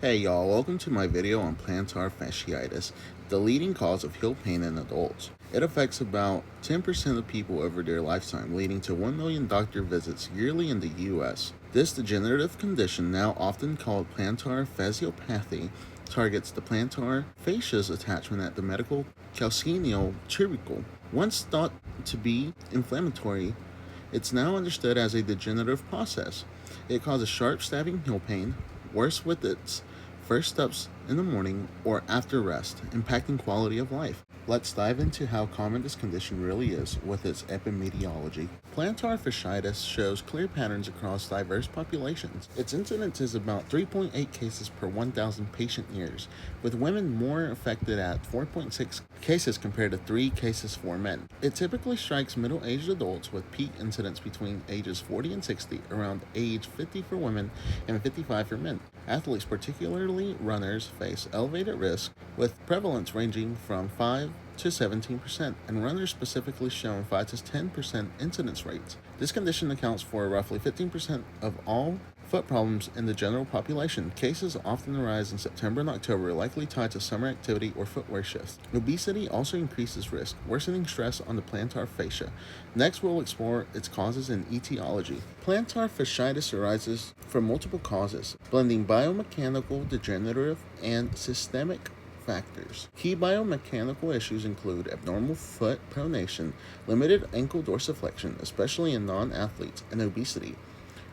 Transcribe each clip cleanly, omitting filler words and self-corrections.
Hey y'all, welcome to my video on plantar fasciitis, the leading cause of heel pain in adults. It affects about 10% of people over their lifetime, leading to 1 million doctor visits yearly in the US. This degenerative condition, now often called plantar fasciopathy, targets the plantar fascia's attachment at the medial calcaneal tubercle. Once thought to be inflammatory, it's now understood as a degenerative process. It causes sharp stabbing heel pain, worse with its first steps in the morning or after rest, impacting quality of life. Let's dive into how common this condition really is with its epidemiology. Plantar fasciitis shows clear patterns across diverse populations. Its incidence is about 3.8 cases per 1,000 patient years, with women more affected at 4.6 cases compared to 3 cases for men. It typically strikes middle-aged adults with peak incidence between ages 40 and 60, around age 50 for women and 55 for men. Athletes, particularly runners, face elevated risk, with prevalence ranging from 5 to 17%, and runners specifically shown 5 to 10% incidence rates. This condition accounts for roughly 15% of all foot problems in the general population. Cases often arise in September and October, likely tied to summer activity or footwear shifts. Obesity also increases risk, worsening stress on the plantar fascia. Next, we'll explore its causes and etiology. Plantar fasciitis arises from multiple causes, blending biomechanical, degenerative, and systemic factors. Key biomechanical issues include abnormal foot pronation, limited ankle dorsiflexion, especially in non-athletes, and obesity,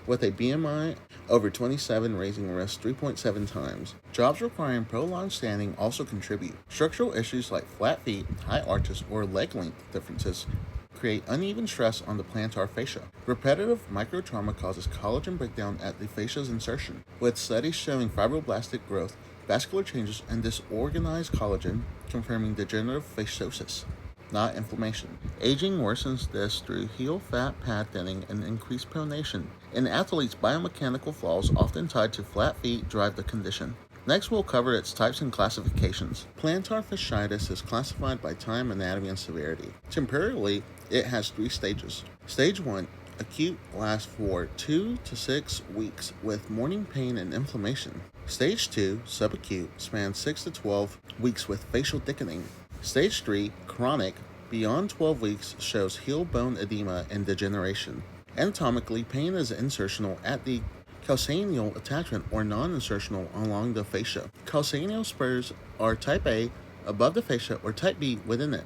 with a BMI over 27 raising risk 3.7 times. Jobs requiring prolonged standing also contribute. Structural issues like flat feet, high arches, or leg length differences create uneven stress on the plantar fascia. Repetitive microtrauma causes collagen breakdown at the fascia's insertion, with studies showing fibroblastic growth, vascular changes, and disorganized collagen, confirming degenerative fasciosis, not inflammation. Aging worsens this through heel fat pad thinning and increased pronation. In athletes, biomechanical flaws often tied to flat feet drive the condition. Next, we'll cover its types and classifications. Plantar fasciitis is classified by time, anatomy, and severity. Temporarily, it has 3 stages. Stage 1, acute, lasts for 2 to 6 weeks with morning pain and inflammation. Stage 2, subacute, spans 6 to 12 weeks with facial thickening. Stage 3, chronic, beyond 12 weeks, shows heel bone edema and degeneration. Anatomically, pain is insertional at the calcaneal attachment or non-insertional along the fascia. Calcaneal spurs are type A above the fascia or type B within it,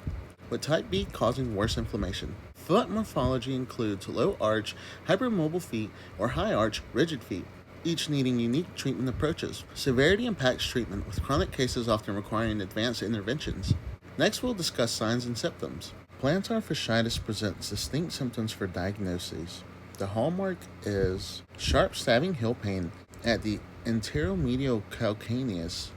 with type B causing worse inflammation. Foot morphology includes low arch, hypermobile feet, or high arch, rigid feet, each needing unique treatment approaches. Severity impacts treatment, with chronic cases often requiring advanced interventions. Next, we'll discuss signs and symptoms. Plantar fasciitis presents distinct symptoms for diagnoses. The hallmark is sharp stabbing heel pain at the anteromedial calcaneus,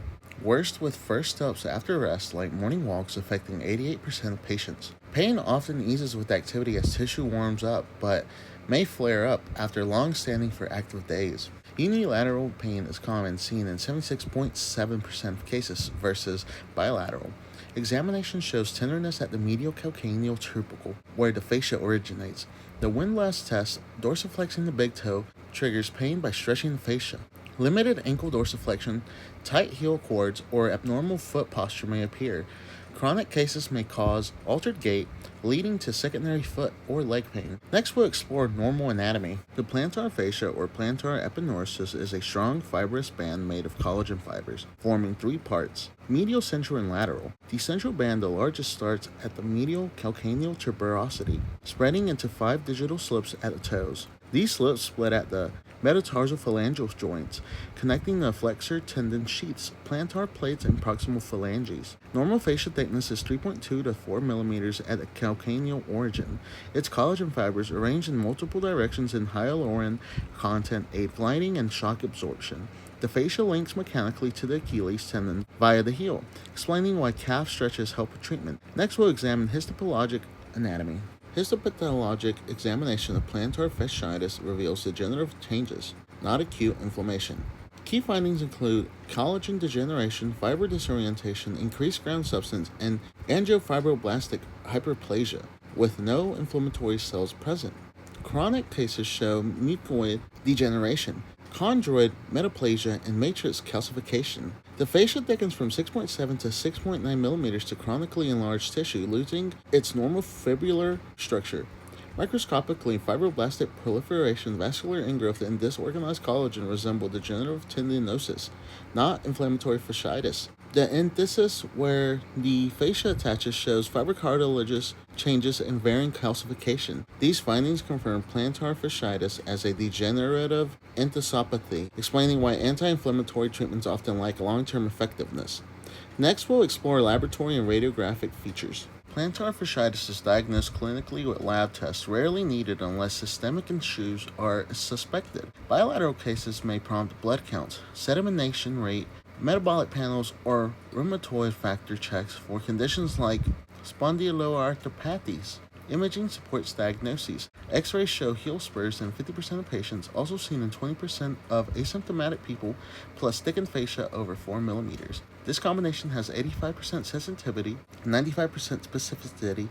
worst with first steps after rest like morning walks, affecting 88% of patients. Pain often eases with activity as tissue warms up, but may flare up after long standing for active days. Unilateral pain is common, seen in 76.7% of cases versus bilateral. Examination shows tenderness at the medial calcaneal tubercle, where the fascia originates. The windlass test, dorsiflexing the big toe, triggers pain by stretching the fascia. Limited ankle dorsiflexion, tight heel cords, or abnormal foot posture may appear. Chronic cases may cause altered gait, leading to secondary foot or leg pain. Next, we'll explore normal anatomy. The plantar fascia, or plantar epinorsis, is a strong fibrous band made of collagen fibers, forming 3 parts: medial, central, and lateral. The central band, the largest, starts at the medial calcaneal tuberosity, spreading into 5 digital slopes at the toes. These slopes split at the metatarsophalangeal joints, connecting the flexor tendon sheaths, plantar plates, and proximal phalanges. Normal fascia thickness is 3.2 to 4 millimeters at the calcaneal origin. Its collagen fibers, arranged in multiple directions in hyaluron content, aid gliding and shock absorption. The fascia links mechanically to the Achilles tendon via the heel, explaining why calf stretches help with treatment. Next, we'll examine histopatologic anatomy. Histopathologic examination of plantar fasciitis reveals degenerative changes, not acute inflammation. Key findings include collagen degeneration, fiber disorientation, increased ground substance, and angiofibroblastic hyperplasia, with no inflammatory cells present. Chronic cases show mucoid degeneration, chondroid metaplasia, and matrix calcification. The fascia thickens from 6.7 to 6.9 millimeters to chronically enlarged tissue, losing its normal fibrillar structure. Microscopically, fibroblastic proliferation, vascular ingrowth, and disorganized collagen resemble degenerative tendinosis, not inflammatory fasciitis. The enthesis where the fascia attaches shows fibrocartilaginous changes and varying calcification. These findings confirm plantar fasciitis as a degenerative enthesopathy, explaining why anti-inflammatory treatments often lack long-term effectiveness. Next, we'll explore laboratory and radiographic features. Plantar fasciitis is diagnosed clinically with lab tests, rarely needed unless systemic issues are suspected. Bilateral cases may prompt blood counts, sedimentation rate, metabolic panels, or rheumatoid factor checks for conditions like spondyloarthropathies. Imaging supports diagnoses. X-rays show heel spurs in 50% of patients, also seen in 20% of asymptomatic people, plus thickened fascia over 4 millimeters. This combination has 85% sensitivity, 95% specificity.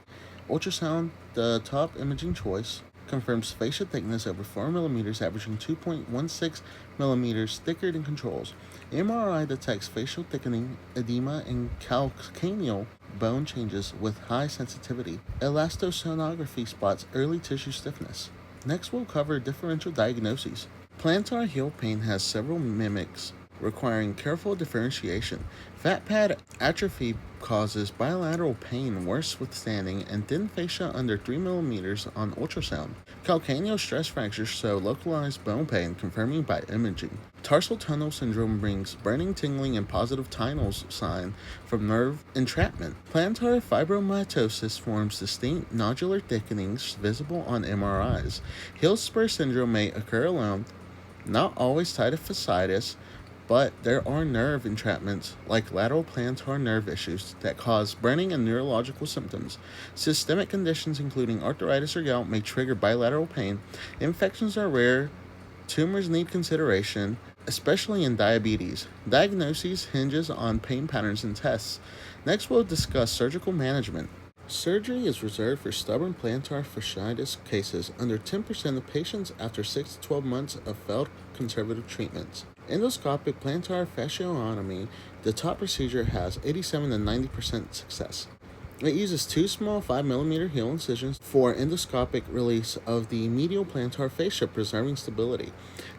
Ultrasound, the top imaging choice, confirms fascia thickness over 4 millimeters, averaging 2.16 millimeters thicker than controls. MRI detects facial thickening, edema, and calcaneal bone changes with high sensitivity. Elastosonography spots early tissue stiffness. Next, we'll cover differential diagnoses. Plantar heel pain has several mimics requiring careful differentiation. Fat pad atrophy causes bilateral pain worse withstanding and thin fascia under 3 millimeters on ultrasound. Calcaneal stress fractures show localized bone pain, confirming by imaging. Tarsal tunnel syndrome brings burning, tingling, and positive tinal sign from nerve entrapment. Plantar fibromatosis forms distinct nodular thickenings visible on MRIs. Heel spur syndrome may occur alone, not always tied to fasciitis, but there are nerve entrapments, like lateral plantar nerve issues, that cause burning and neurological symptoms. Systemic conditions, including arthritis or gout, may trigger bilateral pain. Infections are rare. Tumors need consideration, especially in diabetes. Diagnoses hinges on pain patterns and tests. Next, we'll discuss surgical management. Surgery is reserved for stubborn plantar fasciitis cases under 10% of patients after 6 to 12 months of failed conservative treatments. Endoscopic plantar fasciotomy, the top procedure, has 87 to 90% success. It uses two small 5 millimeter heel incisions for endoscopic release of the medial plantar fascia, preserving stability.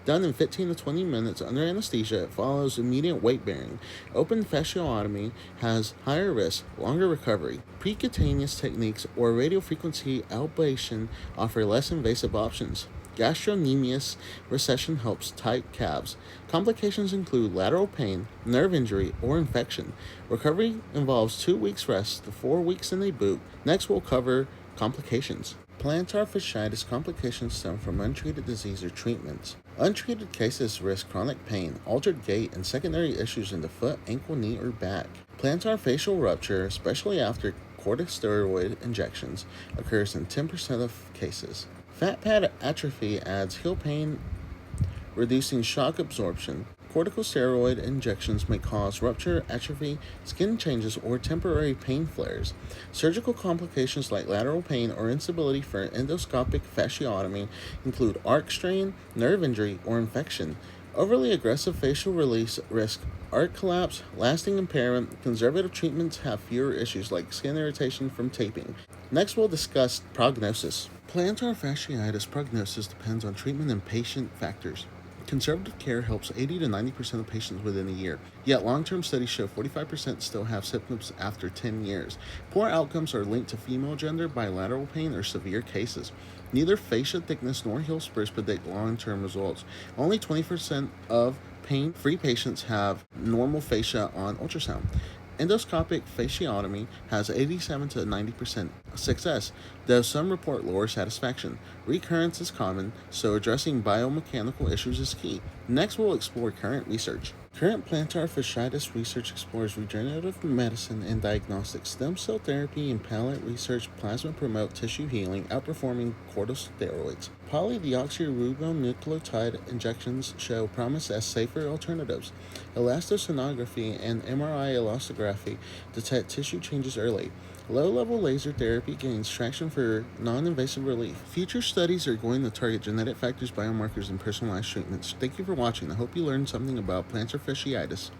Done in 15 to 20 minutes under anesthesia, it follows immediate weight bearing. Open fasciotomy has higher risk, longer recovery. Percutaneous techniques or radiofrequency ablation offer less invasive options. Gastrocnemius recession helps tight calves. Complications include lateral pain, nerve injury, or infection. Recovery involves 2 weeks rest to 4 weeks in a boot. Next, we'll cover complications. Plantar fasciitis complications stem from untreated disease or treatments. Untreated cases risk chronic pain, altered gait, and secondary issues in the foot, ankle, knee, or back. Plantar fascial rupture, especially after corticosteroid injections, occurs in 10% of cases. Fat pad atrophy adds heel pain, reducing shock absorption. Corticosteroid injections may cause rupture, atrophy, skin changes, or temporary pain flares. Surgical complications like lateral pain or instability for endoscopic fasciotomy include arc strain, nerve injury, or infection. Overly aggressive facial release risk arc collapse, lasting impairment. Conservative treatments have fewer issues like skin irritation from taping. Next, we'll discuss prognosis. Plantar fasciitis prognosis depends on treatment and patient factors. Conservative care helps 80 to 90% of patients within a year, yet long-term studies show 45% still have symptoms after 10 years. Poor outcomes are linked to female gender, bilateral pain, or severe cases. Neither fascia thickness nor heel spurs predict long-term results. Only 20% of pain-free patients have normal fascia on ultrasound. Endoscopic fasciotomy has 87 to 90% success, though some report lower satisfaction. Recurrence is common, so addressing biomechanical issues is key. Next, we'll explore current research. Current plantar fasciitis research explores regenerative medicine and diagnostics. Stem cell therapy and palate research plasma promote tissue healing, outperforming corticosteroids. Polydeoxyribonucleotide injections show promise as safer alternatives. Elastosonography and MRI elastography detect tissue changes early. Low-level laser therapy gains traction for non-invasive relief. Future studies are going to target genetic factors, biomarkers, and personalized treatments. Thank you for watching. I hope you learned something about plantar fasciitis.